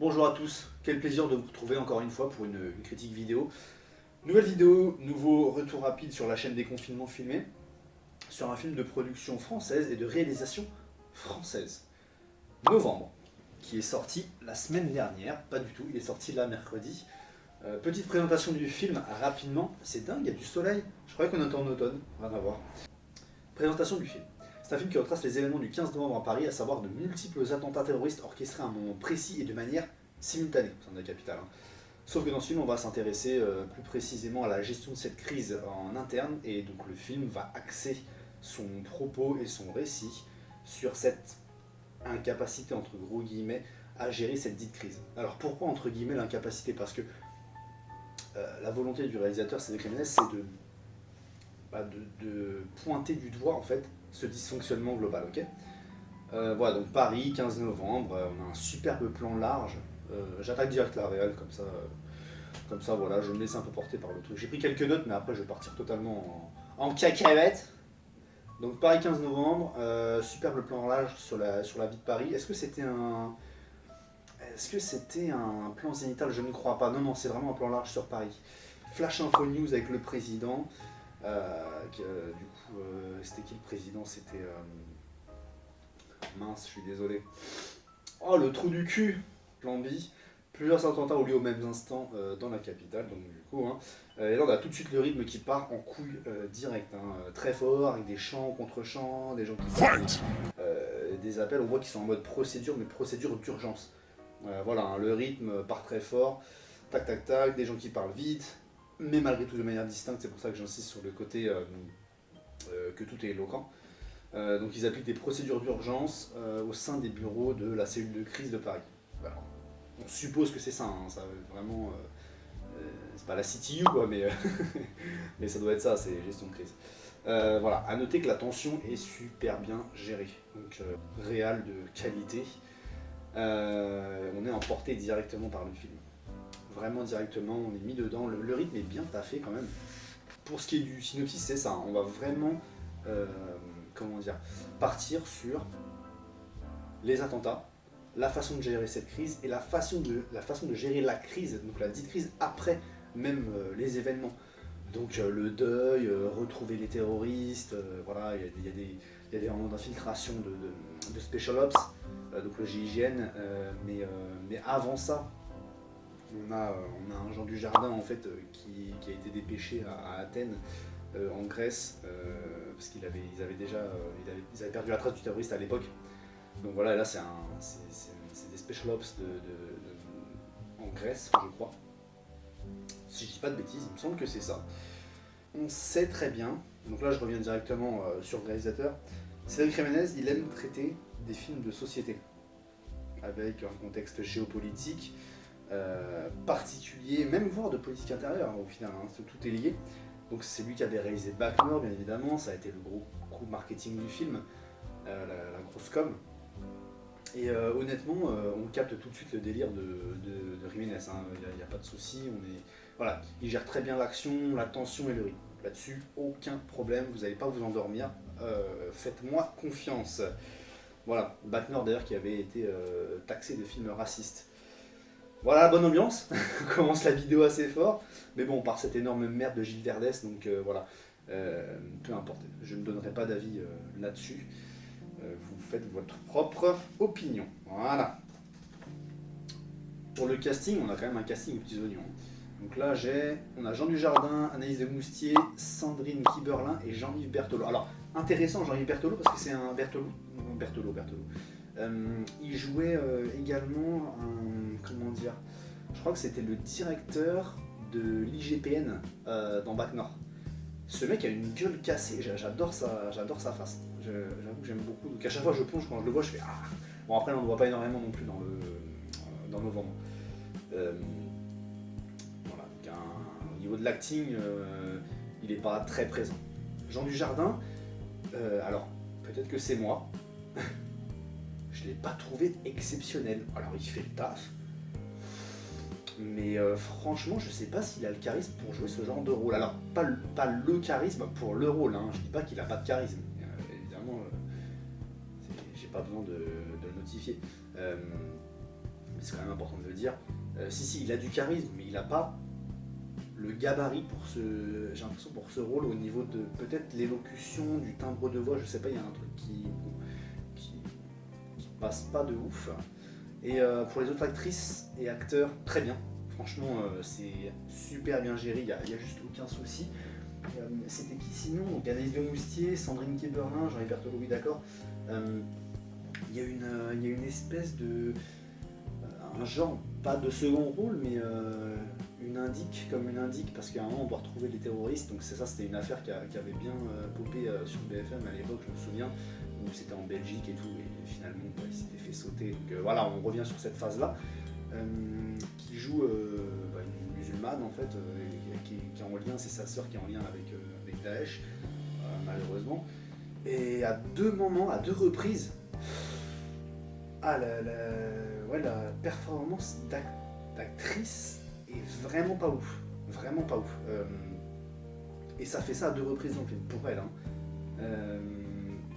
Bonjour à tous, quel plaisir de vous retrouver encore une fois pour une critique vidéo. Nouvelle vidéo, nouveau retour rapide sur la chaîne Déconfinement filmé, sur un film de production française et de réalisation française. Novembre, qui est sorti la semaine dernière, pas du tout, il est sorti là mercredi. Petite présentation du film rapidement, c'est dingue, il y a du soleil, je croyais qu'on était en automne, rien à voir. Présentation du film. C'est un film qui retrace les événements du 15 novembre à Paris, à savoir de multiples attentats terroristes orchestrés à un moment précis et de manière simultanée au sein de la capitale. Sauf que dans ce film, on va s'intéresser plus précisément à la gestion de cette crise en interne, et donc le film va axer son propos et son récit sur cette incapacité, entre gros guillemets, à gérer cette dite crise. Alors pourquoi, entre guillemets, l'incapacité? Parce que la volonté du réalisateur, Cédric Jiménez, c'est de pointer du doigt, en fait, ce dysfonctionnement global, ok. Voilà, donc Paris, 15 novembre, on a un superbe plan large. J'attaque direct la réal, comme ça, voilà, je me laisse un peu porter par le truc. J'ai pris quelques notes, mais après je vais partir totalement en cacahuète. Donc Paris, 15 novembre, superbe plan large sur la vie de Paris. Est-ce que c'était un plan zénital? Je ne crois pas. Non, non, c'est vraiment un plan large sur Paris. Flash Info News avec le président. C'était qui le président? C'était... mince, je suis désolé. Oh, le trou du cul. Plan B. Plusieurs attentats ont lieu au même instant dans la capitale, donc du coup, et là on a tout de suite le rythme qui part en couille direct, très fort, avec des chants contre chants, des gens qui parlent, des appels, on voit qu'ils sont en mode procédure, mais procédure d'urgence. Voilà, le rythme part très fort, tac tac tac, des gens qui parlent vite, mais malgré tout de manière distincte, c'est pour ça que j'insiste sur le côté que tout est éloquent. Donc ils appliquent des procédures d'urgence au sein des bureaux de la cellule de crise de Paris. Voilà. On suppose que c'est ça, ça vraiment... c'est pas la CTU quoi, mais, mais ça doit être ça, c'est gestion de crise. Voilà, à noter que la tension est super bien gérée, donc réal de qualité. On est emporté directement par le film. Vraiment directement, on est mis dedans, le rythme est bien taffé quand même. Pour ce qui est du synopsis, c'est ça, on va vraiment partir sur les attentats, la façon de gérer cette crise et la façon de gérer la crise, donc la dite crise après même les événements. Donc le deuil, retrouver les terroristes, voilà, il y a des moments d'infiltration de Special Ops, donc le GIGN, mais avant ça, on a un Jean Dujardin en fait qui a été dépêché à Athènes, en Grèce, parce qu'ils avaient perdu la trace du terroriste à l'époque. Donc voilà, là c'est des special ops en Grèce, je crois. Si je dis pas de bêtises, il me semble que c'est ça. On sait très bien, donc là je reviens directement sur le réalisateur, Cédric Jiménez, il aime traiter des films de société, avec un contexte géopolitique particulier, même voire de politique intérieure au final, tout est lié. Donc c'est lui qui avait réalisé Bac Nord, bien évidemment, ça a été le gros coup marketing du film, la grosse com. Et honnêtement, on capte tout de suite le délire de Jiménez, il n'y a pas de souci, voilà, il gère très bien l'action, la tension et le rythme. Là-dessus, aucun problème, vous n'allez pas vous endormir, faites-moi confiance. Voilà, Bac Nord d'ailleurs qui avait été taxé de film raciste. Voilà, bonne ambiance, on commence la vidéo assez fort, mais bon, par cette énorme merde de Gilles Verdès, donc voilà, peu importe, je ne donnerai pas d'avis là-dessus. Vous faites votre propre opinion. Voilà. Pour le casting, on a quand même un casting aux petits oignons. Donc là, on a Jean Dujardin, Anaïs de Moustier, Sandrine Kiberlin et Jean-Yves Berthelot. Alors, intéressant Jean-Yves Berthelot parce que c'est un Berthelot. Il jouait également je crois que c'était le directeur de l'IGPN dans Bac Nord. Ce mec a une gueule cassée, j'adore sa face. J'avoue que j'aime beaucoup. Donc à chaque fois que je plonge, quand je le vois, je fais ah. Bon après on ne le voit pas énormément non plus dans Novembre. Voilà. Donc, au niveau de l'acting, il n'est pas très présent. Jean Dujardin, alors peut-être que c'est moi, je ne l'ai pas trouvé exceptionnel. Alors il fait le taf, mais franchement je sais pas s'il a le charisme pour jouer ce genre de rôle. Alors pas le charisme pour le rôle, je dis pas qu'il a pas de charisme, évidemment j'ai pas besoin de le notifier, mais c'est quand même important de le dire. Si, il a du charisme, mais il n'a pas le gabarit pour j'ai l'impression pour ce rôle au niveau de peut-être l'élocution, du timbre de voix, je sais pas, il y a un truc qui passe pas de ouf. Et pour les autres actrices et acteurs, très bien. Franchement, c'est super bien géré, il y a juste aucun souci. C'était qui sinon? Donc Anaïs de Moustier, Sandrine Kiberlin, Jean-Yves Berthelot, oui d'accord. Il y a une espèce de... un genre, pas de second rôle, mais une indique, parce qu'à un moment on doit retrouver les terroristes, donc c'était une affaire qui avait bien popé sur BFM à l'époque, je me souviens, où c'était en Belgique et tout, et finalement il s'était fait sauter, donc voilà, on revient sur cette phase-là, qui joue une musulmane en fait, qui est en lien, c'est sa sœur qui est en lien avec Daesh, malheureusement, et à deux moments, à deux reprises, la performance d'actrice est vraiment pas ouf. Vraiment pas ouf. Et ça fait ça à deux reprises dans le film, pour elle. Hein.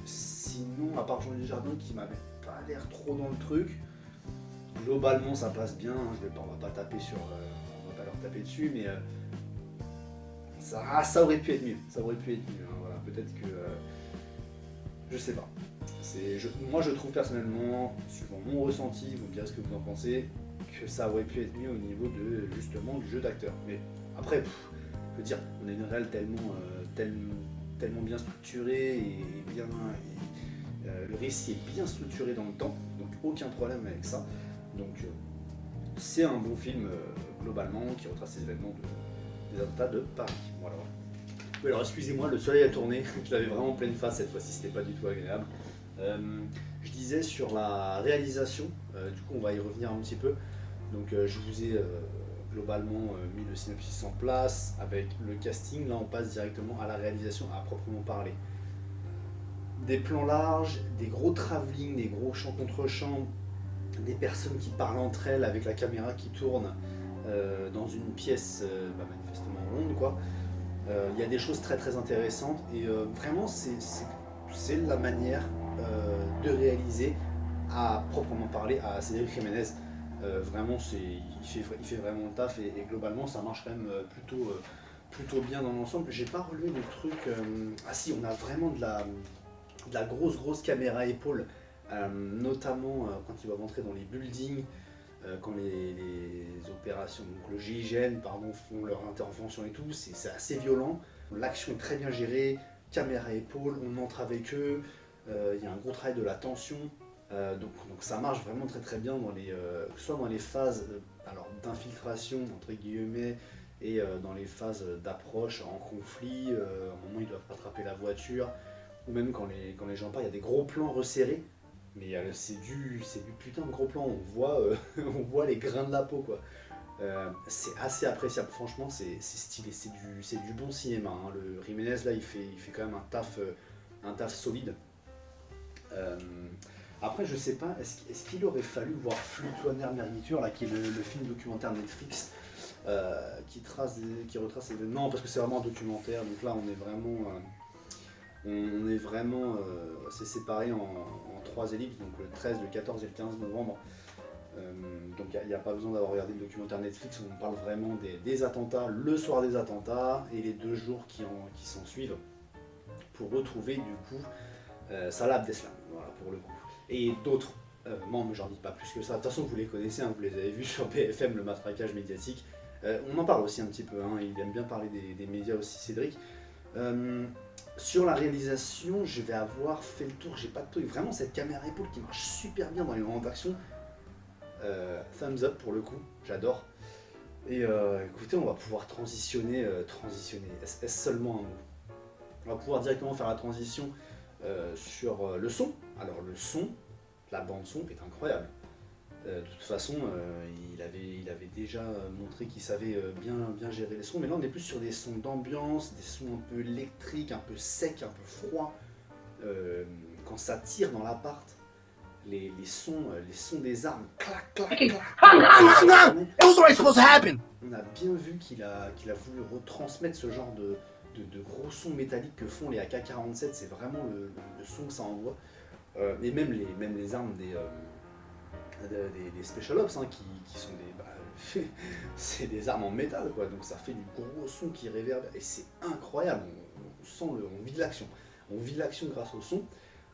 Sinon, à part Jean Dujardin qui m'avait pas l'air trop dans le truc, globalement ça passe bien. Hein. On va pas leur taper dessus, mais ça aurait pu être mieux. Ça aurait pu être mieux. Hein. Voilà, peut-être que. Je sais pas. Moi je trouve personnellement, suivant mon ressenti, vous me direz ce que vous en pensez, que ça aurait pu être mieux au niveau de justement du jeu d'acteur. Mais après, je veux dire, on a une réelle tellement bien structurée et bien. Le récit est bien structuré dans le temps, donc aucun problème avec ça. Donc c'est un bon film globalement qui retrace les événements des attentats de Paris. Voilà. Oui, alors excusez-moi, le soleil a tourné, je l'avais vraiment en pleine face cette fois-ci, c'était pas du tout agréable. Je disais sur la réalisation, du coup on va y revenir un petit peu. Donc je vous ai globalement mis le synopsis en place avec le casting. Là on passe directement à la réalisation à proprement parler. Des plans larges, des gros travelling, des gros champs contre champs, des personnes qui parlent entre elles avec la caméra qui tourne dans une pièce manifestement ronde quoi. Il y a des choses très très intéressantes et vraiment c'est la manière de réaliser à proprement parler à Cédric Jiménez. Vraiment il fait vraiment le taf et globalement ça marche quand même plutôt bien dans l'ensemble. J'ai pas relevé le truc. Ah si, on a vraiment de la grosse caméra épaule, notamment quand tu vas rentrer dans les buildings, quand les opérations, donc le GIGN font leur intervention et tout, c'est assez violent. L'action est très bien gérée, caméra épaule, on entre avec eux, il y a un gros travail de la tension, donc ça marche vraiment très bien dans soit dans les phases d'infiltration entre guillemets et dans les phases d'approche en conflit, à un moment ils doivent rattraper la voiture, ou même quand les gens partent, il y a des gros plans resserrés. Mais c'est du putain de gros plan, on voit les grains de la peau quoi. C'est assez appréciable, franchement c'est stylé, c'est du bon cinéma. Hein. Le Jiménez là il fait quand même un taf solide. Après je sais pas, est-ce qu'il aurait fallu voir Flutuaner Mergitur là qui est le film documentaire Netflix qui retrace les... Non parce que c'est vraiment un documentaire, donc là on est vraiment c'est séparé en 3 ellipses, donc le 13, le 14 et le 15 novembre. Donc il n'y a pas besoin d'avoir regardé le documentaire Netflix, on parle vraiment des attentats, le soir des attentats et les 2 jours qui s'en suivent pour retrouver du coup Salah Abdeslam, voilà pour le coup. Et d'autres, non mais j'en dis pas plus que ça, de toute façon vous les connaissez, hein, vous les avez vus sur BFM, le matraquage médiatique. On en parle aussi un petit peu, hein, il aime bien parler des médias aussi Cédric. Sur la réalisation, je vais avoir fait le tour, j'ai pas de truc. Vraiment, cette caméra épaule qui marche super bien dans les moments d'action. Thumbs up pour le coup, j'adore. Et écoutez, on va pouvoir transitionner. Est-ce seulement un mot? On va pouvoir directement faire la transition sur le son. Alors, le son, la bande-son est incroyable. De toute façon, il avait déjà montré qu'il savait bien gérer les sons, mais là on est plus sur des sons d'ambiance, des sons un peu électriques, un peu secs, un peu froids. Quand ça tire dans l'appart, les sons des armes, clac, clac, clac. On a bien vu qu'il a voulu retransmettre ce genre de gros sons métalliques que font les AK-47, c'est vraiment le son que ça envoie. Et même les armes des special ops hein, qui sont c'est des armes en métal, quoi. Donc ça fait du gros son qui réverbère et c'est incroyable. On sent on vit de l'action. On vit de l'action grâce au son.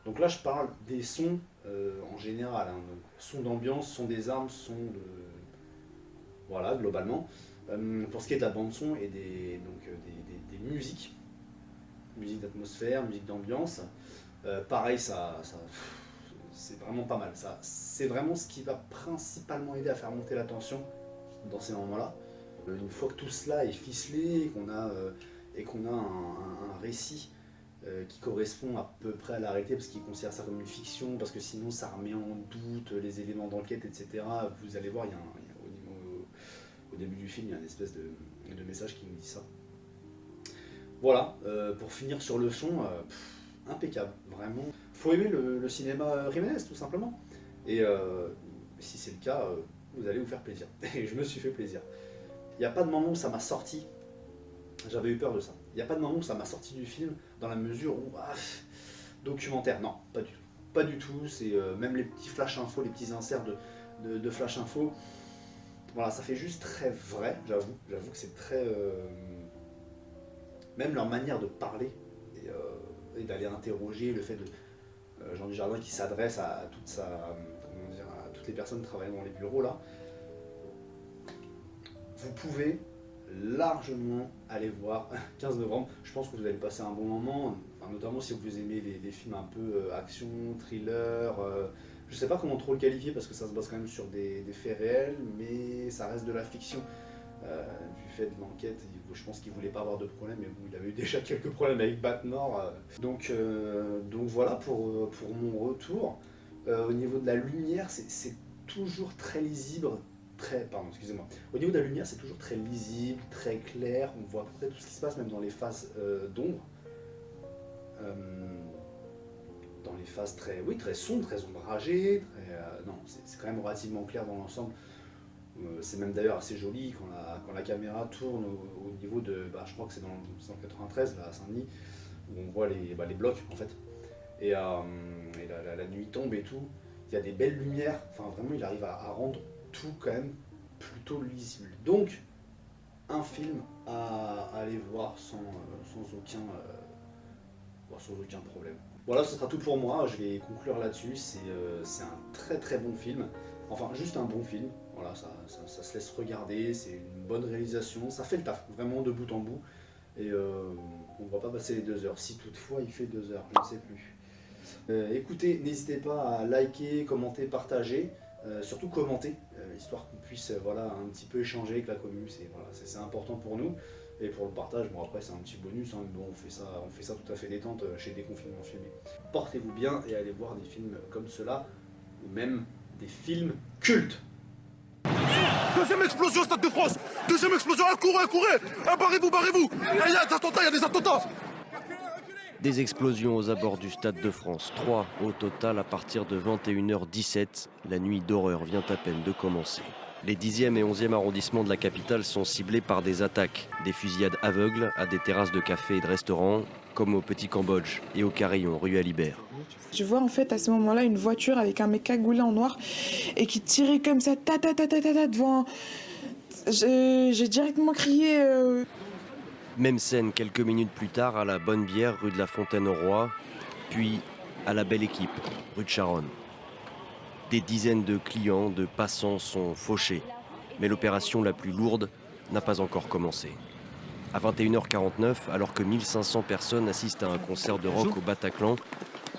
Donc là, je parle des sons en général. Hein. Donc, son d'ambiance, son des armes, son de. Voilà, globalement. Pour ce qui est de la bande-son et des musiques, musique d'atmosphère, musique d'ambiance, pareil, c'est vraiment pas mal. C'est vraiment ce qui va principalement aider à faire monter la tension dans ces moments-là. Une fois que tout cela est ficelé et qu'on a un récit qui correspond à peu près à la réalité, parce qu'il considère ça comme une fiction, parce que sinon ça remet en doute les éléments d'enquête, etc. Vous allez voir, au début du film, il y a une espèce de message qui nous dit ça. Voilà, pour finir sur le son, impeccable, vraiment. Faut aimer le cinéma Jiménez, tout simplement. Et si c'est le cas, vous allez vous faire plaisir. Et je me suis fait plaisir. Il n'y a pas de moment où ça m'a sorti. J'avais eu peur de ça. Il n'y a pas de moment où ça m'a sorti du film, dans la mesure où... documentaire, non, pas du tout. Pas du tout, c'est même les petits flash infos, les petits inserts de flash info. Voilà, ça fait juste très vrai, j'avoue que c'est très... même leur manière de parler et d'aller interroger, le fait de Jean Dujardin qui s'adresse à toutes les personnes travaillant dans les bureaux là, vous pouvez largement aller voir 15 novembre. Je pense que vous allez passer un bon moment, enfin, notamment si vous aimez les films un peu action, thriller. Je sais pas comment trop le qualifier parce que ça se base quand même sur des faits réels, mais ça reste de la fiction. Du fait de l'enquête, je pense qu'il voulait pas avoir de problème, mais bon, il avait eu déjà quelques problèmes avec Batmore. Donc voilà pour mon retour. Au niveau de la lumière, c'est toujours très lisible. Au niveau de la lumière, c'est toujours très lisible, très clair. On voit à peu près tout ce qui se passe, même dans les phases d'ombre. Dans les phases très sombres, très ombragées. Non, c'est quand même relativement clair dans l'ensemble. C'est même d'ailleurs assez joli quand la caméra tourne au niveau de, je crois que c'est dans le 93, là, à Saint-Denis, où on voit les blocs en fait. Et la nuit tombe et tout, il y a des belles lumières, enfin vraiment il arrive à rendre tout quand même plutôt lisible. Donc, un film à aller voir sans aucun problème. Voilà, ce sera tout pour moi, je vais conclure là-dessus, c'est un très très bon film, enfin juste un bon film. Voilà, ça se laisse regarder, c'est une bonne réalisation, ça fait le taf, vraiment de bout en bout. Et on ne va pas passer les 2 heures, si toutefois il fait 2 heures, je ne sais plus. Écoutez, n'hésitez pas à liker, commenter, partager, surtout commenter, histoire qu'on puisse un petit peu échanger avec la commune, c'est important pour nous. Et pour le partage, bon après c'est un petit bonus, hein, mais bon, on fait ça tout à fait détente chez Déconfinement Filmé. Portez-vous bien et allez voir des films comme cela, ou même des films cultes. Deuxième explosion au Stade de France. Deuxième explosion, courez. Barrez-vous. Il y a des attentats. Des explosions aux abords du Stade de France. 3 au total à partir de 21h17. La nuit d'horreur vient à peine de commencer. Les 10e et 11e arrondissements de la capitale sont ciblés par des attaques. Des fusillades aveugles à des terrasses de cafés et de restaurants, comme au Petit Cambodge et au Carillon, rue Alibert. Je vois en fait à ce moment-là une voiture avec un mec cagoulé en noir et qui tirait comme ça, devant. J'ai directement crié. Même scène quelques minutes plus tard à la Bonne Bière, rue de la Fontaine-au-Roi, puis à la Belle Équipe, rue de Charonne. Des dizaines de clients, de passants sont fauchés, mais l'opération la plus lourde n'a pas encore commencé. À 21h49, alors que 1500 personnes assistent à un concert de rock au Bataclan,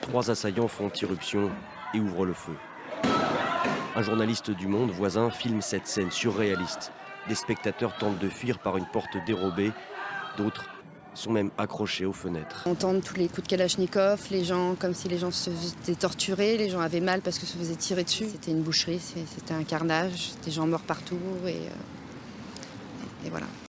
3 assaillants font irruption et ouvrent le feu. Un journaliste du Monde voisin filme cette scène surréaliste. Des spectateurs tentent de fuir par une porte dérobée, d'autres sont même accrochés aux fenêtres. On entend tous les coups de Kalachnikov, les gens comme si les gens se faisaient torturer, les gens avaient mal parce que se faisaient tirer dessus. C'était une boucherie, c'était un carnage, des gens morts partout et voilà.